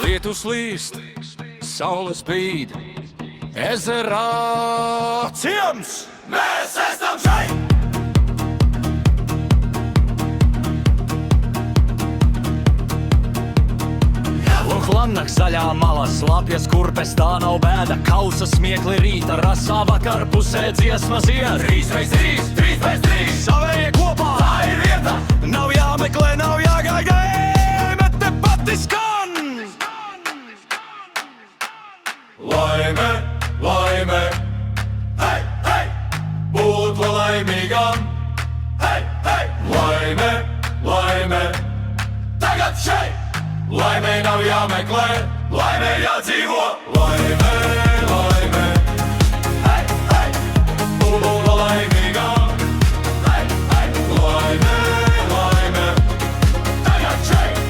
Lietus līst, saule spīd, ezerā ciems! Mēs esam šeit! Lannaks zaļā malā, slapjas kurpes, tā nav bēda. Kausa smiekli rīta, rasā vakar pusē dziesma zied. 3x3, 3x3, Savējie kopā, tā ir vieta! nav jāmeklē, nav jāgaida, bet te pati skan! Laime, laime, hei, hei! Būt laimīgam, hei, hei! Laime, laime, tagad šeit! Laimei nav jāmeklē, laimei jādzīvo. Laime, laime, hei, hei! Būt laimīgam, hei, hei! Laime, laime, tagad šeit!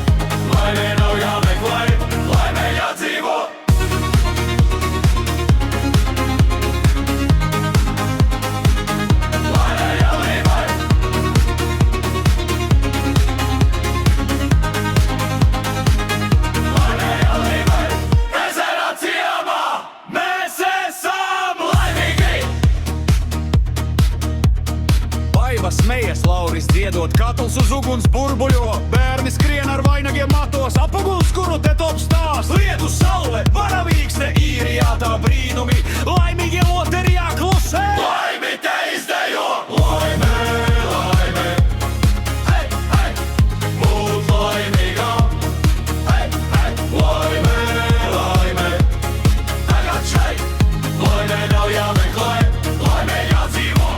Laimei nav jāmeklē, laimei jādzīvo. Laimei jālīmai. Laimei jālīmai. Ezerā ciemā mēs esam laimīgi. Baiva smejas, Lauris dziedot, katls uz uguns burbuļo. Bērni skrien ar vainagiem matos, apaguls, kuru te top stāst. Lietus, saule, varavīkste, īrijā tā brīnumi. Laimīgie loterijā klusē! Laimi te izdejo. Laime, laime, hei, hei! Būt laimīgam, hei, hei! Laime, laime, tagad šeit! Laimei nav jāmeklē, laimei jādzīvo.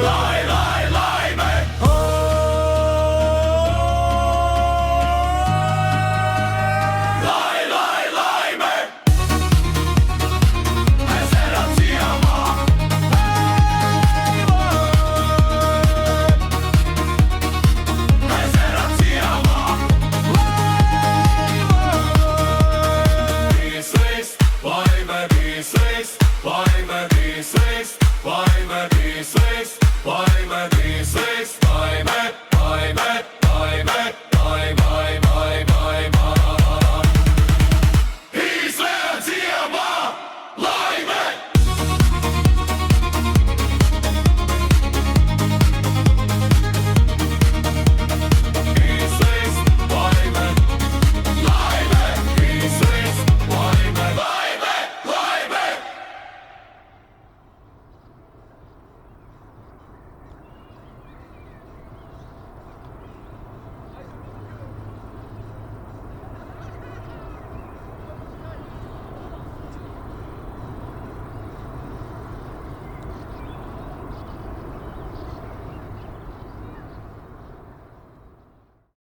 Lai, lai, laime! Lai, lai, laime! Ezerā ciemā! Ezerā ciemā! Pieslīgst, laime pieslīgst, laime pieslīgst, laime pieslīgst, laime pieslīgst.